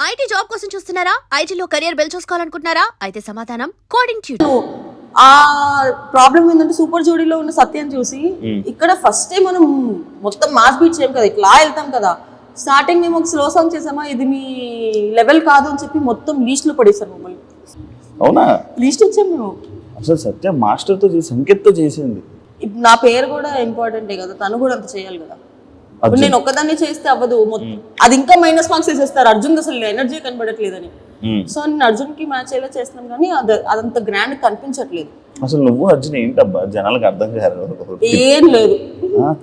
IT job కోసం చూస్తున్నారా? ఐటీలో కెరియర్ బిల్డ్ చూసుకోవాలనుకుంటున్నారా? అయితే సమాధానం కోడింగ్ ట్యూటర్. ఆ ప్రాబ్లం ఏంటంటే సూపర్ జోడీలో ఉన్న సత్యం చూసి ఇక్కడ ఫస్ట్ టైం మనం మొత్తం మాస్ బీట్ చేయం కదా, ఇట్లా వెళ్తాం కదా. స్టార్టింగ్ మేము ఒక స్లో సాంగ్ చేసామా, ఇది మీ లెవెల్ కాదు అని చెప్పి మొత్తం లీస్ట్ లో పడేసారు మమ్మల్ని. అవునా? లీస్ట్ ఇచ్చాం మేము. అసలు సత్య మాస్టర్ తో సంకేత్ తో చేసింది. నా పేరు కూడా ఇంపార్టెంటే కదా, తను కూడా అంత చేయాలి కదా. ఇప్పుడు నేను ఒక్కదాన్ని చేస్తే అవ్వదు, అది ఇంకా మైనస్ మార్క్స్ వేసేస్తారు. అర్జున్ అసలు ఎనర్జీ కనబడట్లేదని. సో నేను అర్జున్ కి మ్యాచ్ అయ్యేలా చేస్తున్నాం కానీ అదంత గ్రాండ్ కనిపించట్లేదు. అసలు నువ్వు అర్జున్ ఏంటబ్బా జనాలకు అర్థం కాదు. ఏం లేదు,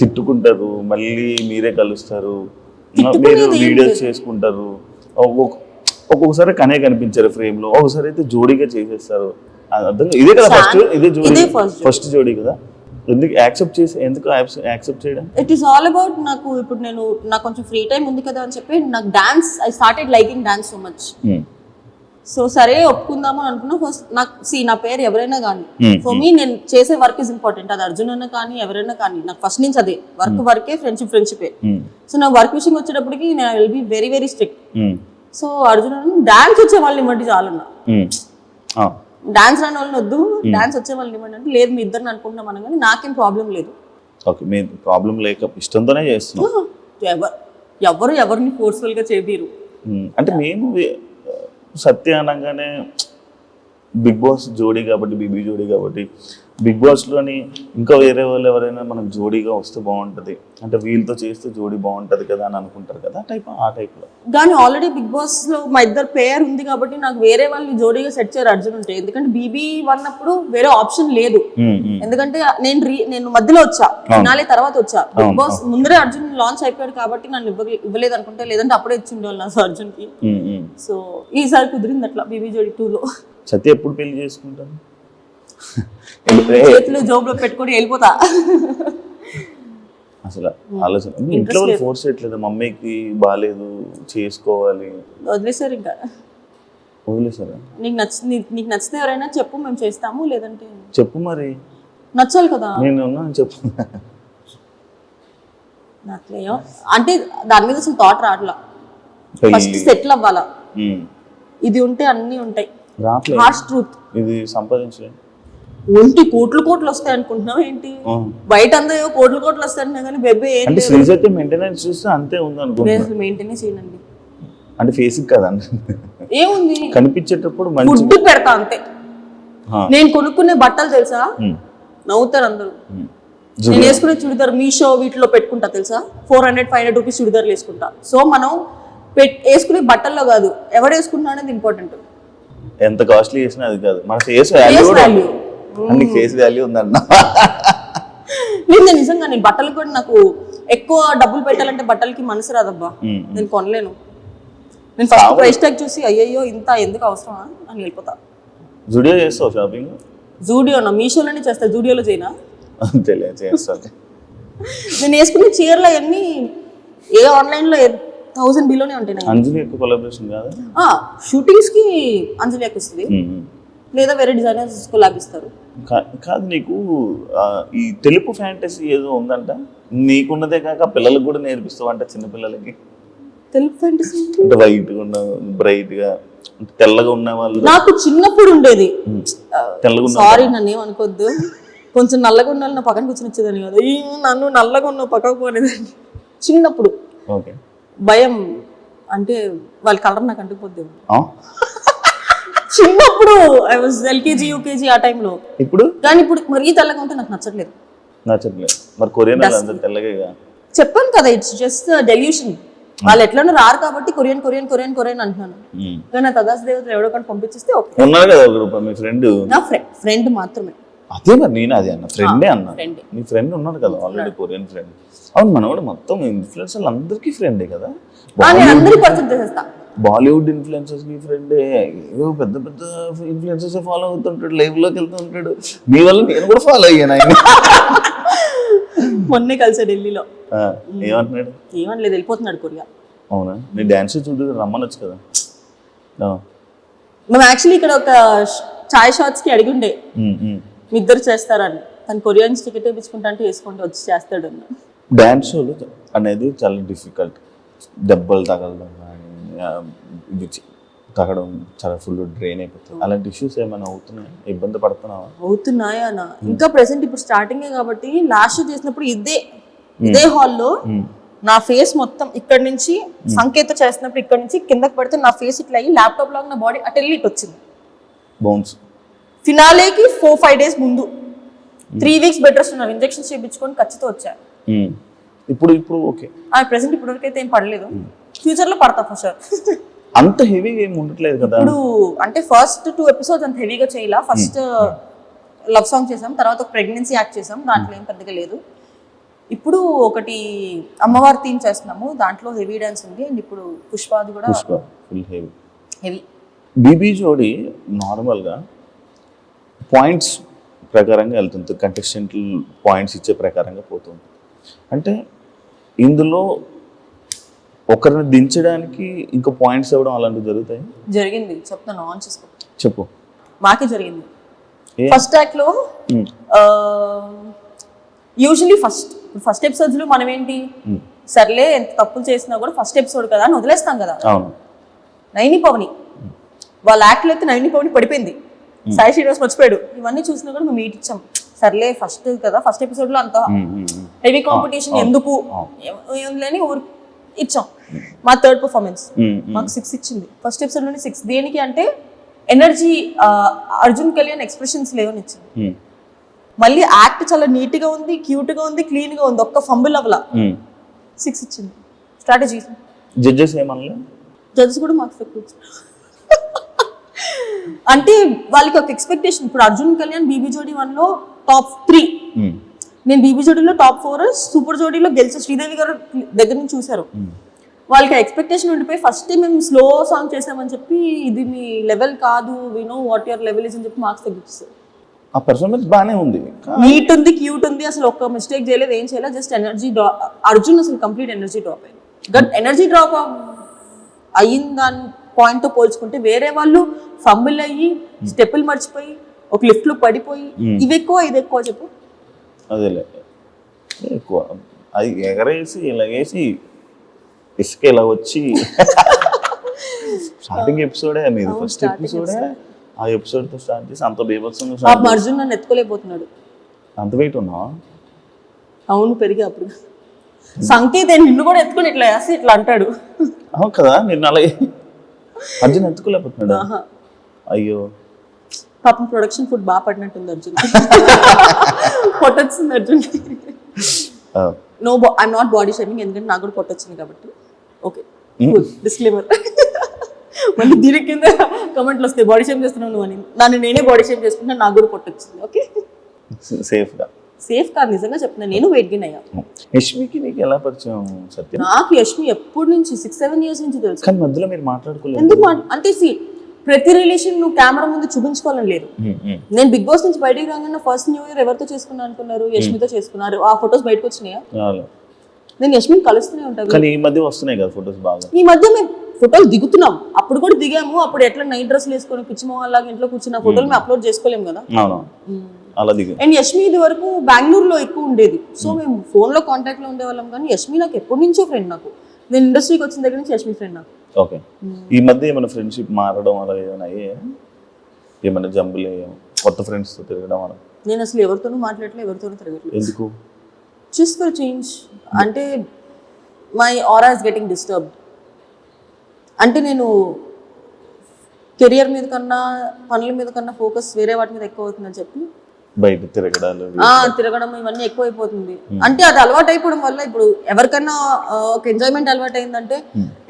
తిట్టుకుంటారు, మళ్ళీ మీరే కలుస్తారు, మీరు వీడియోస్ చేసుకుంటారు. ఒక్కొక్కసారి కనే కనిపించారు ఫ్రేమ్ లో, ఒకసారి అయితే జోడీగా చేసేస్తారు. ఇదే కదా ఫస్ట్, ఇదే జోడీ ఫస్ట్ జోడీ కదా. ఎందుకు యాక్సెప్ట్ చేయడం? ఇట్ ఈస్ ఆల్ అబౌట్ నాకు ఇప్పుడు నాకు కొంచెం ఫ్రీ టైం ఉంది కదా అని చెప్పి నాకు dance, I started liking dance so much. So సరే ఒప్పుకుందామని అనుకున్నా. ఫస్ట్ నాకు నా పేరు ఎవరైనా కానీ ఫర్ మీ నేను చేసే వర్క్ ఇస్ ఇంపార్టెంట్. అది అర్జున్ అన్న కానీ ఎవరైనా కానీ నాకు ఫస్ట్ నుంచి అదే వర్కే, ఫ్రెండ్షిపే. సో నా వర్క్ విషయం వచ్చేటప్పటికి నేను will be very very strict. So Arjun అన్న డాన్స్ వచ్చే వాళ్ళని ఇవ్వండి చాలన్నా, డాన్స్ రాని వాళ్ళని వద్దు, డాన్స్ వచ్చే వాళ్ళని ఇవ్వండి అంటే లేదు మీ ఇద్దరిని అనుకుంటున్నాం అన్న కానీ నాకేం ప్రాబ్లం లేదు. ఓకే, మీ ప్రాబ్లం లేక ఇష్టంతోనే చేస్తున్నాం. ఎవరిని ఫోర్స్ఫుల్ గా చేయరు. అంటే మేము సత్య అనగానే బిగ్ బాస్ జోడీ కాబట్టి, బీబీ జోడీ కాబట్టి, బిగ్ బాస్లోని ఇంకా వేరే వాళ్ళు ఎవరైనా మనకు జోడీగా వస్తే బాగుంటుంది, అంటే వీళ్ళతో చేస్తే జోడీ బాగుంటుంది కదా అని అనుకుంటారు కదా, ఆ టైప్లో. కానీ ఆల్రెడీ బిగ్ బాస్ లో మా ఇద్దరు పేర్ ఉంది కాబట్టి నాకు వేరే వాళ్ళు జోడీగా సెట్ చేయరు అర్జున్ ఉంటే. ఎందుకంటే బీబీ అన్నప్పుడు వేరే ఆప్షన్ లేదు. ఎందుకంటే నేను మధ్యలో వచ్చా, ఫినాలే తర్వాత వచ్చా. బిగ్ బాస్ ముందరే అర్జున్ లాంచ్ అయిపోయాడు కాబట్టి నన్ను ఇవ్వలేదు అనుకుంటే, లేదంటే అప్పుడే ఇచ్చిండేవాళ్ళు నా అర్జున్ కి. సో ఈసారి కుదిరింది అట్లా బీబీ జోడీ 2లో. సత్య ఎప్పుడు పెళ్లి చేసుకుంటాను? చేతులు జోబులో పెట్టుకొని వెళ్ళిపోతా. అసలు ఆలోచన ఇంట్లో ఫోర్స్ చేయట్లేదు, మమ్మీకి బాగాలేదు చేసుకోవాలి, వదిలేసారు. ఇంకా వదిలేసారా? నీకు నచ్చితే ఎవరైనా చెప్పు, మేము చేస్తాము, లేదంటే చెప్పు. మరి నచ్చాలి కదా, నేను చెప్పు. నచ్చలేయో అంటే దాని మీద అసలు థాట్ రావట్లా. ఫస్ట్ సెటిల్ అవ్వాలా, ఇది ఉంటే అన్ని ఉంటాయి. హార్ష్ ట్రూత్, ఇది సంపాదించలేదు. ఒంటి కోట్లు వస్తాయి అనుకుంటున్నావు ఏంటి? బయట అందరూ కోట్లు వస్తాయి అంటున్నా కానీ బెబ్బే మెయింటెనెన్స్ చూస్తే అంతే ఉంది అనుకుంటున్నా. మెయింటెనెన్స్ చేయండి అంటే ఫేస్ కదండి, ఏముంది కనిపించేటప్పుడు ఫుడ్ పెడతా అంతే. నేను కొనుక్కునే బట్టలు తెలుసా, నవ్వుతారు అందరూ. నేను వేసుకునే చుడిదార్ మీషో వీటిలో పెట్టుకుంటా తెలుసా, 400-500 రూపీస్ చుడిదార్లు వేసుకుంటా. సో మనం వేసుకునే బట్టల్లో కాదు, ఎవరు వేసుకుంటున్నా అనేది ఇంపార్టెంట్. ఎంత కాస్ట్లీ చేసినా అది కాదు, మన ఫేస్ వాల్యూ. ఫేస్ వాల్యూ ఉందన్న లేదు. నిజంగా నేను బట్టలు కూడా నాకు ఎక్కువ డబ్బులు పెట్టాలంటే బట్టలకి మనసు రాదబ్బా, నేను కొనలేను. నేను ఫస్ట్ ప్రైస్ ట్యాగ్ చూసి అయ్యయ్యో ఇంత ఎందుకు అవసరమా అని వెళ్ళిపోతా. జూడియో చేస్తావు షాపింగ్? జూడియోనా, మీషోలోనే చేస్తా, జూడియోలో చేయనా? చేస్తాను. నేను వేసుకునే చీరలు అవన్నీ ఏ ఆన్లైన్ లో 1000 బిలోనే ఉంటాయి. అంజలి ఎక్కువ కొలాబరేషన్ కాదు, షూటింగ్స్ కి అంజలి వస్తుంది, లేదా వేరే డిజైనర్స్ లాభిస్తారు. కాదు నీకు ఈ తెలుపు ఫ్యాంటసీ ఏదో ఉందంట, నీకున్నదే కాక పిల్లలకు కూడా నేర్పిస్తావు అంట, చిన్నపిల్లలకి. తెలుపు ఫ్యాంటసీ అంటే వైట్ గా ఉన్న, బ్రైట్ గా, తెల్లగా ఉన్న వాళ్ళు. నాకు చిన్నప్పుడు ఉండేది. తెల్లగా, సారీ నన్ను ఏమనుకోద్దు, కొంచెం నల్లగా ఉన్న నా పక్కన కూర్చొని వచ్చేదాన్ని కదా, నన్ను నల్లగా ఉన్న పక్కకు పోనేదాన్ని చిన్నప్పుడు. ఓకే, భయం అంటే వాళ్ళ కలర్ నాకు అంటుకుపోద్ది చిన్నప్పుడు. ఐ వాజ్ ఎల్కేజీ యూకేజీ ఆ టైంలో. ఇప్పుడు కానీ ఇప్పుడు మరీ తెల్లగా ఉంటే నాకు నచ్చట్లేదు. మరి కొరియన్ అందరూ తెల్లగా చెప్పాను కదా, ఇట్స్ జస్ట్ డెల్యూషన్. వాళ్ళు ఎట్లనో రారు కాబట్టి కొరియన్ కొరియన్ కొరియన్ కొరియన్ అంటున్నాను. కానీ నా తదాస్ దేవతలు ఎవడో కానీ పంపించేస్తే ఉన్నారు కదా ఒక రూపాయి. మీ ఫ్రెండ్? నా ఫ్రెండ్ మాత్రమే. అదే మరి నేను అదే అన్న, ఫ్రెండే అన్నా. మీ ఫ్రెండ్ ఉన్నాడు కదా ఆల్రెడీ, కొరియన్ ఫ్రెండ్. అవును, మన కూడా మొత్తం ఇన్ఫ్లుయెన్సర్లు అందరికీ ఫ్రెండే కదా. బాలీవుడ్ ఇన్ఫ్లుయెన్సర్స్ కి ఫ్రెండే, ఏదో పెద్ద పెద్ద ఇన్ఫ్లుయెన్సర్స్ ఫాలో అవుతుంటాడు, లైవ్ లోకి వెళ్తూ ఉంటాడు. మీ వల్ల నేను కూడా ఫాలో అయ్యాను ఆయన. మొన్నే కలిసా ఢిల్లీలో. ఏమంటున్నాడు? ఏమనలేదు, వెళ్ళిపోతున్నాడు కొరియా. అవునా? నీ డాన్స్ చూడు, రమ్మనొచ్చు కదా. మేము యాక్చువల్లీ ఇక్కడ ఒక చాయ్ షాట్స్ కి అడిగి ఉండే మీ ఇద్దరు చేస్తారని. తను కొరియన్స్ టికెట్ వేయించుకుంటా అంటే వేసుకుంటూ వచ్చి చేస్తాడు అన్న. డాన్స్ షోలు అనేది చాలా డిఫికల్ట్, దెబ్బలు తగలడం కానీ ఇది తాగడం చాలా ఫుల్ డ్రైన్ అయిపోతుంది. అలాంటి ఇష్యూస్ ఏమైనా అవుతున్నాయి? ఇబ్బంది పడుతున్నావా? అవుతున్నాయా అన్న? ఇంకా ప్రెసెంట్ ఇప్పుడు స్టార్టింగే కాబట్టి లాస్ట్ చేసినప్పుడు ఇదే హాల్లో నా ఫేస్ మొత్తం ఇక్కడ నుంచి సంకేత చేసినప్పుడు ఇక్కడ నుంచి కిందకి పడితే నా ఫేస్ ఇట్లా అయ్యి ల్యాప్టాప్ లాగా నా బాడీ అటెల్లి ఇటు వచ్చింది. బౌన్స్ ఫినాలేకి 4-5 days ముందు 3 weeks బెడ్ రెస్ట్ ఉన్నారు. ఇంజెక్షన్స్ చేయించుకొని ఖచ్చితంగా వచ్చారు. ఇప్పుడు ఓకే. ప్రెసెంట్ ఇప్పటివరకు అయితే ఏం పడలేదు. ఫ్యూచర్ లో పడతా ఫర్ షూర్. అంత హెవీగా ఏం ఉండట్లేదు కదా ఇప్పుడు అంటే ఫస్ట్ 2 episodes అంత హెవీగా చేయాల. ఫస్ట్ లవ్ సాంగ్ చేసాం, తర్వాత ఒక ప్రెగ్నెన్సీ యాక్ట్ చేసాం, దాంట్లో ఏం పెద్దగా లేదు. ఇప్పుడు ఒకటి అమ్మవారి థీమ్ చేస్తున్నాము, దాంట్లో హెవీ డాన్స్ ఉంది. అండ్ ఇప్పుడు పుష్పాది కూడా ఫుల్ హెవీ. బీబీ జోడి నార్మల్గా పాయింట్స్ ప్రకారంగా వెళ్తుంది, కంటెస్టెంట్ పాయింట్స్ ఇచ్చే ప్రకారంగా పోతుంది. అంటే ఇందులో ఒకరిని దించడానికి ఇంకా పాయింట్స్ ఇవ్వడం అలాంటివి జరుగుతాయి? జరిగింది, చెప్తాను, ఆన్ చేసుకో. చెప్పు. మాకే జరిగింది. ఫస్ట్ యాక్ట్ లో యూజువలీ ఫస్ట్ ఎపిసోడ్స్ లో మనం ఏంటి, సర్లే ఎంత తప్పులు చేసినా కూడా ఫస్ట్ ఎపిసోడ్ కదా అని వదిలేస్తాం కదా. నైని పవని వాళ్ళ యాక్ట్ లో అయితే నైని పవని పడిపోయింది, సాయి శ్రీనివాస్ మర్చిపోయాడు, ఇవన్నీ చూసినా కూడా మేము మీట్ ఇచ్చాం. సర్లే ఫస్ట్ కదా, ఫస్ట్ ఎపిసోడ్ లో అంత హెవీ కాంపిటీషన్ ఎందుకు లేని ఊరు ఇచ్చాం. మా థర్డ్ పర్ఫార్మెన్స్ మాకు 6 ఇచ్చింది. ఫస్ట్ ఎపిసోడ్ లోనే 6. దేనికి అంటే ఎనర్జీ, అర్జున్ కళ్యాణ్ ఎక్స్ప్రెషన్స్ లేవని ఇచ్చింది. మళ్ళీ యాక్ట్ చాలా నీట్ గా ఉంది, క్యూట్ గా ఉంది, క్లీన్ గా ఉంది, ఒక్క ఫంబుల్ అవ్వలా 6 ఇచ్చింది. స్ట్రాటజీ. జడ్జెస్ ఏమన్నా? జడ్జెస్ కూడా మార్క్స్ తక్కువ ఇచ్చారు. అంటే వాళ్ళకి ఒక ఎక్స్పెక్టేషన్. ఇప్పుడు అర్జున్ కళ్యాణ్ బీబీ జోడీ 1 లో టాప్ 3, నేను బీబీ జోడీలో టాప్ 4, సూపర్ జోడీలో గెలిచి శ్రీదేవి గారు దగ్గర నుంచి చూసారు. వాళ్ళకి ఎక్స్పెక్టేషన్ ఉండిపోయి ఫస్ట్ మేము స్లో సాంగ్ చేసామని చెప్పి ఇది మీ లెవెల్ కాదు, we know what your level is అని చెప్పి మార్క్స్ తగ్గిస్తారు. ఆ పర్ఫార్మెన్స్ బాగానే ఉంది, నీట్ ఉంది, క్యూట్ ఉంది, అసలు ఒక్క మిస్టేక్ చేయలేదు, ఏం చేయలేదు, జస్ట్ ఎనర్జీ డ్రాప్. అర్జున్ అసలు కంప్లీట్ ఎనర్జీ డ్రాప్ అయింది. బట్ ఎనర్జీ డ్రాప్ అయిన దాని పాయింట్ తో పోల్చుకుంటే వేరే వాళ్ళు ఫంబుల్ అయ్యి స్టెప్పులు మర్చిపోయి ఒక లిఫ్ట్ లో పడిపోయి ఇవి ఎక్కువ ఇది ఎక్కువ చెప్పు. అదేలే ఎక్కువ అది ఎగరేసి ఇలాగేసి ఇసుక ఇలా వచ్చి స్టార్టింగ్ ఎపిసోడే మీది, ఫస్ట్ ఎపిసోడే ఆ ఎపిసోడ్ తో స్టార్ట్ చేసి అంత బీభత్సంగా అర్జున్ నన్ను ఎత్తుకోలేకపోతున్నాడు. అంత వెయిట్ ఉన్నావా? అవును, పెరిగి అప్పుడు సంకేత్ నిన్ను కూడా ఎత్తుకుని ఇట్లా వేసి ఇట్లా అంటాడు. అవును కదా, నిన్ను అలాగే అర్జున్ ఎత్తుకోలేకపోతున్నాడు. అయ్యో పాపం ప్రొడక్షన్ ఫుడ్ బాగా పడినట్టుంది అర్జున్. పొట్టొచ్చింది Arjun. No, I'm not body shaming, ఎందుకంటే నాకు కూడా పొట్టొచ్చింది కాబట్టి. Okay, disclaimer. మళ్ళీ దీని కింద కమెంట్లు వస్తాయి బాడీ షేమ్ చేస్తున్నావు నువ్వు అని. నన్ను నేనే బాడీ షేమ్ చేసుకుంటున్నా, నాకు కూడా పొట్టొచ్చింది. ఓకే, సేఫ్ కాదు, నిజంగా చెప్తున్నా, నేను వెయిట్ గెయిన్ అయ్యా. యష్మికి నీకు ఎలా పరిచయం సత్యం? నాకు యష్మి ఎప్పటి నుంచి 6-7 years నుంచి తెలుసు. కానీ మధ్యలో మీరు మాట్లాడుకోలేదు ఎందుకు? అంటే ప్రతి రిలేషన్ నువ్వు కెమెరా ముందు చూపించుకోవాలని లేదు. నేను బిగ్ బాస్ నుంచి బయటికి రాగానే ఫస్ట్ న్యూ ఇయర్ ఎవరితో చేసుకున్నా అనుకున్నారు? యష్మితో చేసుకున్నారు. ఆ ఫొటోస్ బయటకు వచ్చినాయా? నేను యష్మిని కలుస్తూనే ఉంటాను. కానీ ఈ మధ్య వస్తున్నాయి కదా ఫొటోస్ బాగా. ఈ మధ్య మేము ఫోటోలు దిగుతున్నాం, అప్పుడు కూడా దిగాము. అప్పుడు ఎట్లా నైట్ డ్రెస్లు వేసుకొని పిచ్చి మొహాల్లాగా ఇంట్లో కూర్చున్న ఫోటోలు మేము అప్లోడ్ చేసుకోలేము కదా. అలా దిగు. అండ్ యష్మి ఇది వరకు బెంగళూరులో ఎక్కువ ఉండేది, సో మేము ఫోన్ లో కాంటాక్ట్ లో ఉండేవాళ్ళం. కానీ యష్మి నాకు ఎప్పటి నుంచో ఫ్రెండ్. నాకు నేను ఇండస్ట్రీకి వచ్చిన దగ్గర నుంచి యష్మి ఫ్రెండ్ నాకు. ఓకే, ఈ మధ్య ఏమైనా ఫ్రెండ్షిప్ మారడం అలా ఏమైనా ఏమైనా జంబులు కొత్త ఫ్రెండ్స్ తో తిరగడం అలా? నేను అసలు ఎవరితోనూ మాట్లాడలేదు, ఎవరితోనూ తిరగట్లేదు. ఎందుకు? Just for change. అంటే my aura is getting disturbed. అంటే నేను కెరియర్ మీద కన్నా పనుల మీద కన్నా ఫోకస్ వేరే వాటి మీద ఎక్కువ అవుతుందని చెప్పి బయట తిరగడం ఇవన్నీ ఎక్కువైపోతుంది. అంటే అది అలవాటు అయిపోవడం వల్ల ఇప్పుడు ఎవరికన్నా ఒక ఎంజాయ్మెంట్ అలవాటు అయిందంటే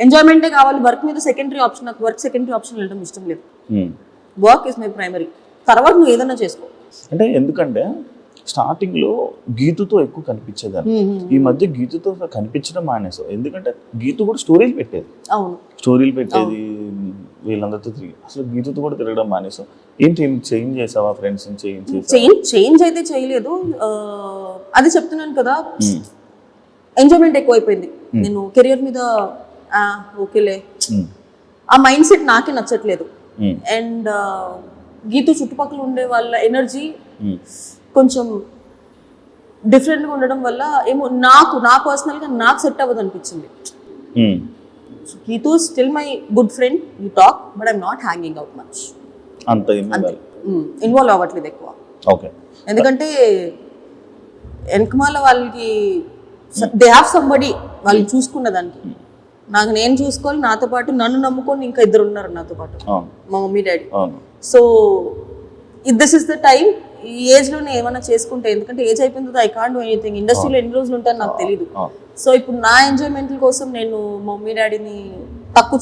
ఎంజాయ్మెంటే కావాలి, వర్క్ మీద సెకండరీ ఆప్షన్. నాకు వర్క్ సెకండరీ ఆప్షన్ వెళ్ళడం ఇష్టం లేదు. వర్క్ ఇస్ మై ప్రైమరీ, తర్వాత నువ్వు ఏదైనా చేసుకో. అంటే ఎందుకంటే స్టార్టింగ్ లో గీతుతో ఎక్కువ కనిపించేదాన్ని, ఈ మధ్య గీతుతో కనిపించడం మానేసావు. ఎందుకంటే గీతు కూడా స్టోరీలు పెట్టేది. అవును, స్టోరీలు పెట్టేది, వీళ్ళందరితో తిరిగి. అసలు గీతుతో కూడా తిరగడం మానేసావు. ఏంటి చేంజ్ చేసావా? ఫ్రెండ్స్ చేంజ్ అయితే చేయలేదు. అది చెప్తున్నాను కదా, ఎంజాయ్మెంట్ ఎక్కువైపోయింది. నేను కెరియర్ మీద ఓకేలే, ఆ మైండ్ సెట్ నాకే నచ్చట్లేదు. అండ్ గీతు చుట్టుపక్కల ఉండే వాళ్ళ ఎనర్జీ కొంచెం డిఫరెంట్గా ఉండడం వల్ల ఏమో నా పర్సనల్గా నాకు సెట్ అవ్వదు అనిపించింది. Keethu still my good friend, you talk, but I'm not hanging out much. అంత అంతే, ఇన్వాల్వ్ అవ్వట్లేదు ఎక్కువ. ఓకే. ఎందుకంటే వెనకమాల వాళ్ళకి దే హ్యావ్ సంబడి, వాళ్ళు చూసుకున్న దానికి. నాకు నేను చూసుకోవాలి, నాతో పాటు నన్ను నమ్ముకొని ఇంకా ఇద్దరు ఉన్నారు నాతో పాటు, మా mummy daddy. So this is the time. ఈ ఏజ్ లోనే ఏమైనా చేసుకుంటే, ఎందుకంటే ఏజ్ అయిపోయింది, ఐ కాంట్ డూ ఎనీథింగ్. ఇండస్ట్రీలో ఎన్ని రోజులు ఉంటాను నాకు తెలియదు. సో ఇప్పుడు నా ఎంజాయ్మెంట్ కోసం నేను మమ్మీ డాడీని తక్కువ